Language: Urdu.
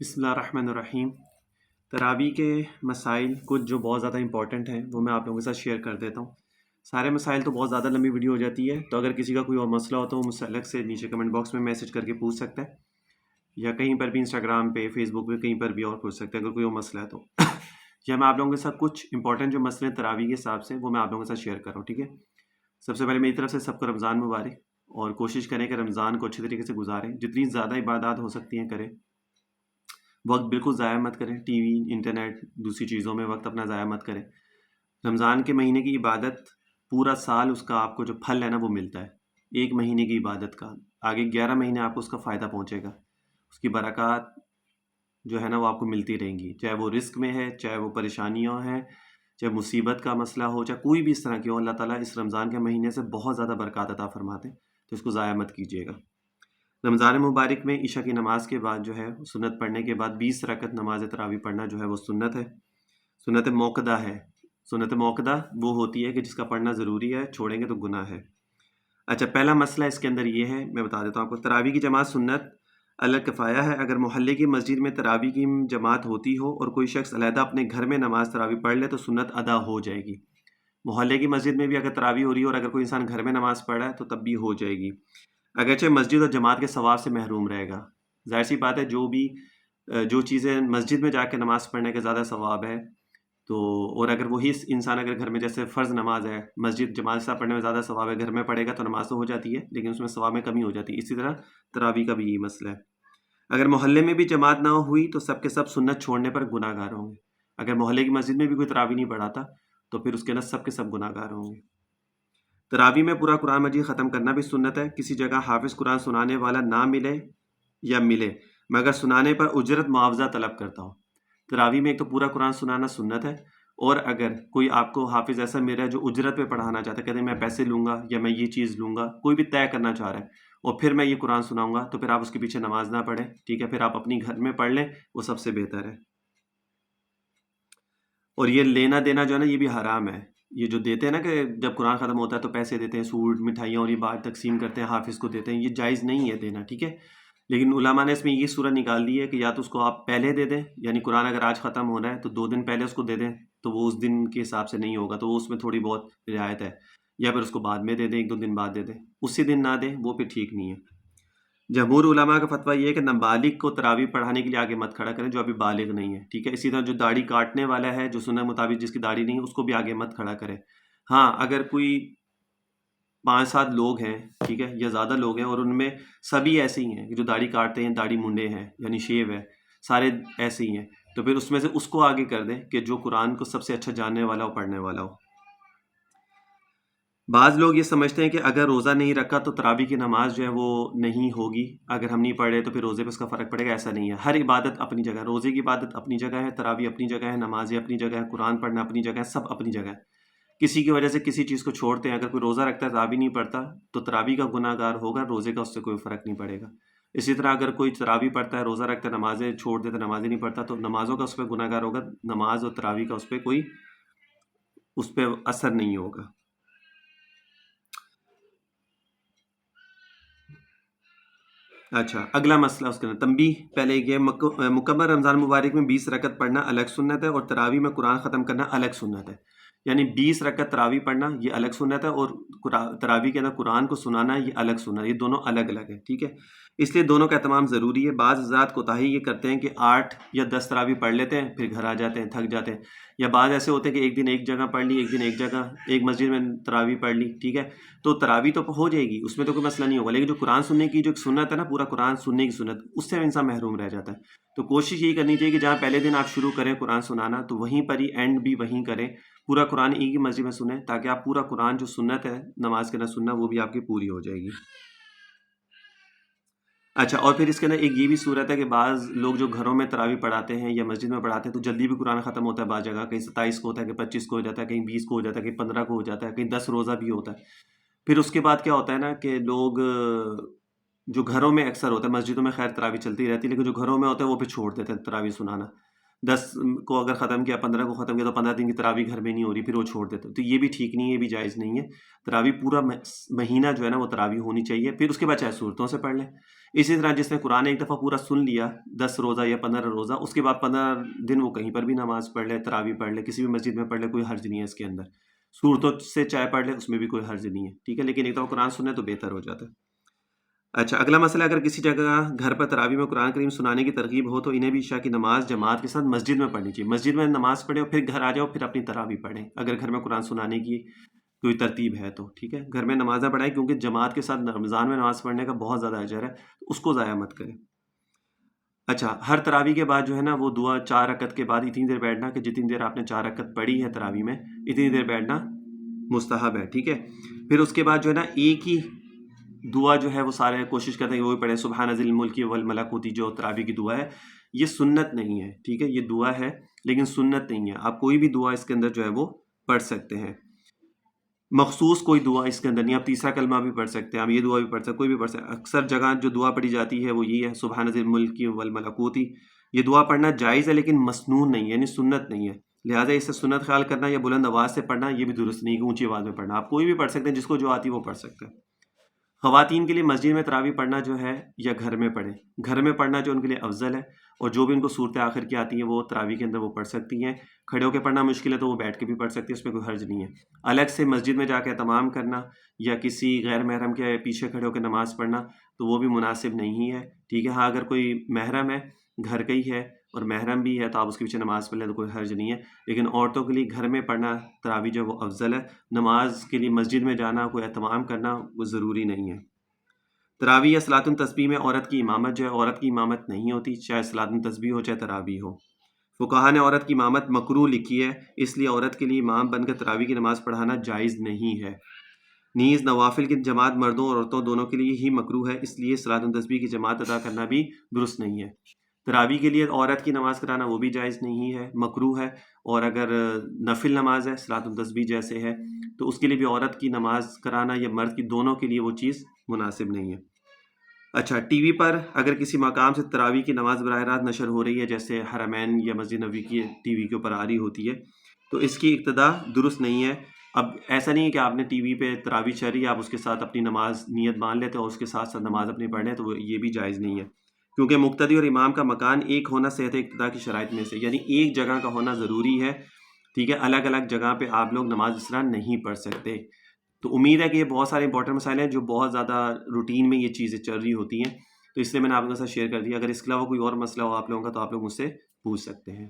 بسم اللہ الرحمن الرحیم۔ تراویح کے مسائل کچھ جو بہت زیادہ امپورٹنٹ ہیں وہ میں آپ لوگوں کے ساتھ شیئر کر دیتا ہوں۔ سارے مسائل تو بہت زیادہ لمبی ویڈیو ہو جاتی ہے، تو اگر کسی کا کوئی اور مسئلہ ہو تو وہ مجھ سے الگ سے نیچے کمنٹ باکس میں میسج کر کے پوچھ سکتا ہے، یا کہیں پر بھی انسٹاگرام پہ، فیس بک پہ، کہیں پر بھی اور پوچھ سکتا ہے اگر کوئی اور مسئلہ ہے تو یا میں آپ لوگوں کے ساتھ کچھ امپورٹنٹ جو مسئلے ہیں تراویح کے حساب سے وہ میں آپ لوگوں کے ساتھ شیئر کر رہا ہوں، ٹھیک ہے۔ سب سے پہلے میری طرف سے سب کو رمضان مبارک، اور کوشش کریں کہ رمضان کو اچھے طریقے سے گزاریں، جتنی زیادہ عبادات ہو سکتی ہیں کریں، وقت بالکل ضائع مت کریں، ٹی وی، انٹرنیٹ، دوسری چیزوں میں وقت اپنا ضائع مت کریں۔ رمضان کے مہینے کی عبادت پورا سال اس کا آپ کو جو پھل ہے نا وہ ملتا ہے، ایک مہینے کی عبادت کا آگے 11 مہینے آپ کو اس کا فائدہ پہنچے گا، اس کی برکات جو ہے نا وہ آپ کو ملتی رہیں گی، چاہے وہ رزق میں ہے، چاہے وہ پریشانیوں ہیں، چاہے مصیبت کا مسئلہ ہو، چاہے کوئی بھی اس طرح کی ہو، اللہ تعالیٰ اس رمضان کے مہینے سے بہت زیادہ برکات عطا فرماتے ہیں، تو اس کو ضائع مت کیجیے گا۔ رمضان مبارک میں عشاء کی نماز کے بعد جو ہے سنت پڑھنے کے بعد 20 رکعت نماز تراویح پڑھنا جو ہے وہ سنت ہے، سنت موقدہ ہے۔ سنت موقدہ وہ ہوتی ہے کہ جس کا پڑھنا ضروری ہے، چھوڑیں گے تو گناہ ہے۔ اچھا، پہلا مسئلہ اس کے اندر یہ ہے، میں بتا دیتا ہوں آپ کو، تراویح کی جماعت سنت الگ کفایہ ہے۔ اگر محلے کی مسجد میں تراویح کی جماعت ہوتی ہو اور کوئی شخص علیحدہ اپنے گھر میں نماز تراویح پڑھ لے تو سنت ادا ہو جائے گی۔ محلے کی مسجد میں بھی اگر تراویح ہو رہی ہے اور اگر کوئی انسان گھر میں نماز پڑھ رہا ہے تو تب بھی ہو جائے گی، اگرچہ مسجد اور جماعت کے ثواب سے محروم رہے گا۔ ظاہر سی بات ہے، جو چیزیں مسجد میں جا کے نماز پڑھنے کا زیادہ ثواب ہے، تو اور اگر وہی انسان اگر گھر میں، جیسے فرض نماز ہے، مسجد جماعت سے پڑھنے میں زیادہ ثواب ہے، گھر میں پڑھے گا تو نماز تو ہو جاتی ہے لیکن اس میں ثواب میں کمی ہو جاتی ہے۔ اسی طرح تراویح کا بھی یہی مسئلہ ہے۔ اگر محلے میں بھی جماعت نہ ہوئی تو سب کے سب سنت چھوڑنے پر گناہ گار ہوں گے۔ اگر محلے کی مسجد میں بھی کوئی تراویح نہیں پڑھاتا تو پھر اس کے اندر سب کے سب گناہ گار ہوں گے۔ تراویح میں پورا قرآن مجید ختم کرنا بھی سنت ہے۔ کسی جگہ حافظ قرآن سنانے والا نہ ملے یا ملے مگر سنانے پر اجرت معاوضہ طلب کرتا ہو۔ تراویح میں ایک تو پورا قرآن سنانا سنت ہے، اور اگر کوئی آپ کو حافظ ایسا مل رہا ہے جو اجرت پہ پڑھانا چاہتا ہے، کہتے ہیں میں پیسے لوں گا یا میں یہ چیز لوں گا، کوئی بھی طے کرنا چاہ رہا ہے اور پھر میں یہ قرآن سناؤں گا، تو پھر آپ اس کے پیچھے نماز نہ پڑھیں، ٹھیک ہے، پھر آپ اپنی گھر میں پڑھ لیں، وہ سب سے بہتر ہے۔ اور یہ لینا دینا جو ہے نا یہ بھی حرام ہے۔ یہ جو دیتے ہیں نا کہ جب قرآن ختم ہوتا ہے تو پیسے دیتے ہیں، سوٹ، مٹھائیاں اور یہ بات تقسیم کرتے ہیں، حافظ کو دیتے ہیں، یہ جائز نہیں ہے دینا، ٹھیک ہے۔ لیکن علماء نے اس میں یہ صورت نکال دی ہے کہ یا تو اس کو آپ پہلے دے دیں، یعنی قرآن اگر آج ختم ہو رہا ہے تو 2 دن پہلے اس کو دے دیں تو وہ اس دن کے حساب سے نہیں ہوگا، تو وہ اس میں تھوڑی بہت رعایت ہے، یا پھر اس کو بعد میں دے دیں، 1-2 دن بعد دے دیں، اسی دن نہ دیں، وہ پھر ٹھیک نہیں ہے۔ جمہور علماء کا فتویٰ یہ ہے کہ نابالغ کو تراویح پڑھانے کے لیے آگے مت کھڑا کریں جو ابھی بالغ نہیں ہے، ٹھیک ہے۔ اسی طرح جو داڑھی کاٹنے والا ہے، جو سنت مطابق جس کی داڑھی نہیں ہے، اس کو بھی آگے مت کھڑا کریں۔ ہاں، اگر کوئی 5-7 لوگ ہیں، ٹھیک ہے، یا زیادہ لوگ ہیں اور ان میں سبھی ایسے ہی ہیں کہ جو داڑھی کاٹتے ہیں، داڑھی منڈے ہیں، یعنی شیو ہے، سارے ایسے ہی ہیں، تو پھر اس میں سے اس کو آگے کر دیں کہ جو قرآن کو سب سے اچھا جاننے والا ہو، پڑھنے والا ہو۔ بعض لوگ یہ سمجھتے ہیں کہ اگر روزہ نہیں رکھا تو تراویح کی نماز جو ہے وہ نہیں ہوگی، اگر ہم نہیں پڑھے تو پھر روزے پہ اس کا فرق پڑے گا، ایسا نہیں ہے۔ ہر عبادت اپنی جگہ، روزے کی عبادت اپنی جگہ ہے، تراویح اپنی جگہ ہے، نمازیں اپنی جگہ ہے، قرآن پڑھنا اپنی جگہ ہے، سب اپنی جگہ ہے۔ کسی کی وجہ سے کسی چیز کو چھوڑتے ہیں، اگر کوئی روزہ رکھتا ہے تراویح نہیں پڑھتا تو تراویح کا گناہ گار ہوگا، روزے کا اس سے کوئی فرق نہیں پڑے گا۔ اسی طرح اگر کوئی تراویح پڑھتا ہے، روزہ رکھتا ہے، نمازیں چھوڑ دیتا ہے، نمازیں نہیں پڑھتا، تو نمازوں کا اس پہ گناہ گار ہوگا، نماز اور تراویح کا اس پہ اثر نہیں ہوگا۔ اچھا، اگلا مسئلہ اس کے اندر تنبیہ، پہلے یہ مکمل رمضان مبارک میں 20 رکعت پڑھنا الگ سنت ہے، اور تراویح میں قرآن ختم کرنا الگ سنت ہے۔ یعنی 20 رکعت تراویح پڑھنا یہ الگ سنت ہے، اور تراویح کے اندر قرآن کو سنانا یہ الگ سنت ہے، یہ دونوں الگ الگ ہیں، ٹھیک ہے۔ اس لیے دونوں کا اہتمام ضروری ہے۔ بعض حضرات کوتاہی یہ کرتے ہیں کہ 8 یا 10 تراویح پڑھ لیتے ہیں، پھر گھر آ جاتے ہیں، تھک جاتے ہیں، یا بعض ایسے ہوتے ہیں کہ ایک دن ایک جگہ پڑھ لی، ایک دن ایک جگہ، ایک مسجد میں تراویح پڑھ لی، ٹھیک ہے، تو تراویح تو ہو جائے گی، اس میں تو کوئی مسئلہ نہیں ہوگا، لیکن جو قرآن سننے کی جو ایک سنت ہے نا، پورا قرآن سننے کی سنت، اس سے انسان محروم رہ جاتا ہے۔ تو کوشش یہی کرنی چاہیے کہ جہاں پہلے دن آپ شروع کریں قرآن سنانا تو وہیں پر ہی اینڈ بھی وہیں کریں، پورا قرآن ایک ہی مسجد میں سنیں، تاکہ آپ پورا قرآن جو سنت ہے نماز کے اندر سننا وہ بھی آپ کی پوری ہو جائے گی۔ اچھا، اور پھر اس کے اندر ایک یہ بھی صورت ہے کہ بعض لوگ جو گھروں میں تراویح پڑھاتے ہیں یا مسجد میں پڑھاتے ہیں تو جلدی بھی قرآن ختم ہوتا ہے، بعض جگہ کہیں 27 کو ہوتا ہے، کہیں 25 کو ہو جاتا ہے، کہیں 20 کو ہو جاتا ہے، کہیں 15 کو ہو جاتا ہے، کہیں 10 روزہ بھی ہوتا ہے۔ پھر اس کے بعد کیا ہوتا ہے نا کہ لوگ جو گھروں میں اکثر ہوتا ہے، مسجدوں میں خیر تراویح چلتی رہتی ہے، لیکن جو گھروں میں ہوتا ہے وہ پھر چھوڑ دیتے ہیں تراویح سنانا۔ 10 کو اگر ختم کیا، 15 کو ختم کیا، تو 15 دن کی تراویح گھر میں نہیں ہو رہی، پھر وہ چھوڑ دیتے، تو یہ بھی ٹھیک نہیں ہے، یہ بھی جائز نہیں ہے۔ تراویح پورا مہینہ جو ہے نا وہ تراویح ہونی چاہیے، پھر اس کے بعد چاہے صورتوں سے پڑھ لیں۔ اسی طرح جس نے قرآن ایک دفعہ پورا سن لیا 10 روزہ یا 15 روزہ، اس کے بعد 15 دن وہ کہیں پر بھی نماز پڑھ لے، تراویح پڑھ لے، کسی بھی مسجد میں پڑھ لے، کوئی حرج نہیں ہے اس کے اندر۔ صورتوں سے چاہے پڑھ لے، اس میں بھی کوئی حرج نہیں ہے، ٹھیک ہے، لیکن ایک دفعہ قرآن سنیں تو بہتر ہو جاتا ہے۔ اچھا، اگلا مسئلہ، اگر کسی جگہ گھر پر تراویح میں قرآن کریم سنانے کی ترغیب ہو تو انہیں بھی عشاء کی نماز جماعت کے ساتھ مسجد میں پڑھنی چاہیے۔ مسجد میں نماز پڑھیں اور پھر گھر آ جاؤ، پھر اپنی تراویح پڑھیں، اگر گھر میں قرآن سنانے کی کوئی ترتیب ہے تو، ٹھیک ہے۔ گھر میں نمازیں پڑھائیں، کیونکہ جماعت کے ساتھ رمضان میں نماز پڑھنے کا بہت زیادہ اجر ہے، اس کو ضائع مت کریں۔ اچھا، ہر تراویح کے بعد جو ہے نا وہ دعا 4 رکعت کے بعد اتنی دیر بیٹھنا کہ جتنی دیر آپ نے 4 رکعت پڑھی ہے تراویح میں، اتنی دیر بیٹھنا مستحب ہے، ٹھیک ہے۔ پھر اس کے بعد جو ہے نا ایک ہی دعا جو ہے وہ سارے کوشش کرتے ہیں کہ وہ بھی پڑھیں، سبحان ذی الملک والملکوت، جو تراویح کی دعا ہے، یہ سنت نہیں ہے، ٹھیک ہے، یہ دعا ہے لیکن سنت نہیں ہے۔ آپ کوئی بھی دعا اس کے اندر جو ہے وہ پڑھ سکتے ہیں، مخصوص کوئی دعا اس کے اندر نہیں۔ آپ تیسرا کلمہ بھی پڑھ سکتے ہیں، آپ یہ دعا بھی پڑھ سکتے ہیں، کوئی بھی پڑھ سکتے ہیں۔ اکثر جگہ جو دعا پڑھی جاتی ہے وہ یہ ہے، سبحان ذی الملک والملکوت۔ یہ دعا پڑھنا جائز ہے لیکن مسنون نہیں ہے، یعنی سنت نہیں ہے، لہٰذا اسے سنت خیال کرنا یا بلند آواز سے پڑھنا یہ بھی درست نہیں ہے کہ اونچی آواز میں پڑھنا۔ آپ کوئی بھی پڑھ سکتے ہیں، جس کو جو آتی ہے وہ پڑھ سکتے ہیں۔ خواتین کے لیے مسجد میں تراویح پڑھنا جو ہے یا گھر میں پڑھیں، گھر میں پڑھنا جو ان کے لیے افضل ہے، اور جو بھی ان کو صورت آخر کی آتی ہیں وہ تراویح کے اندر وہ پڑھ سکتی ہیں۔ کھڑے ہو کے پڑھنا مشکل ہے تو وہ بیٹھ کے بھی پڑھ سکتی ہیں، اس میں کوئی حرج نہیں ہے۔ الگ سے مسجد میں جا کے اہتمام کرنا یا کسی غیر محرم کے پیچھے کھڑے ہو کے نماز پڑھنا تو وہ بھی مناسب نہیں ہے، ٹھیک ہے۔ ہاں، اگر کوئی محرم ہے، گھر کا ہی ہے اور محرم بھی ہے تو آپ اس کے پیچھے نماز پڑھ لیں تو کوئی حرج نہیں ہے، لیکن عورتوں کے لیے گھر میں پڑھنا تراویح جو وہ افضل ہے۔ نماز کے لیے مسجد میں جانا، کوئی اہتمام کرنا وہ ضروری نہیں ہے۔ تراویح یا صلاۃ التسبیح میں عورت کی امامت جو ہے، عورت کی امامت نہیں ہوتی، چاہے صلاۃ التسبیح ہو چاہے تراویح ہو۔ فقہا نے عورت کی امامت مکروہ لکھی ہے، اس لیے عورت کے لیے امام بن کر تراویح کی نماز پڑھانا جائز نہیں ہے۔ نیز نوافل کی جماعت مردوں اور عورتوں دونوں کے لیے ہی مکروہ ہے، اس لیے صلاۃ التسبیح کی جماعت ادا کرنا بھی درست نہیں ہے۔ تراویح کے لیے عورت کی نماز کرانا وہ بھی جائز نہیں ہے، مکروہ ہے، اور اگر نفل نماز ہے صلاۃ التسبیح جیسے ہے تو اس کے لیے بھی عورت کی نماز کرانا یا مرد کی، دونوں کے لیے وہ چیز مناسب نہیں ہے۔ اچھا، ٹی وی پر اگر کسی مقام سے تراویح کی نماز براہ راست نشر ہو رہی ہے، جیسے حرمین یا مسجد نبوی کی ٹی وی کے اوپر آ رہی ہوتی ہے، تو اس کی اقتدا درست نہیں ہے۔ اب ایسا نہیں ہے کہ آپ نے ٹی وی پہ تراویح چل رہی ہے، آپ اس کے ساتھ اپنی نماز نیت مان لیتے اور اس کے ساتھ ساتھ نماز اپنی پڑھ لیں، تو یہ بھی جائز نہیں ہے، کیونکہ مقتدی اور امام کا مکان ایک ہونا صحت اقتدا کی شرائط میں سے، یعنی ایک جگہ کا ہونا ضروری ہے، ٹھیک ہے۔ الگ الگ جگہ پہ آپ لوگ نماز اس طرح نہیں پڑھ سکتے۔ تو امید ہے کہ یہ بہت سارے امپورٹنٹ مسائل ہیں جو بہت زیادہ روٹین میں یہ چیزیں چل رہی ہوتی ہیں، تو اس لیے میں نے آپ کے ساتھ شیئر کر دیا۔ اگر اس کے علاوہ کوئی اور مسئلہ ہو آپ لوگوں کا تو آپ لوگ مجھ سے پوچھ سکتے ہیں۔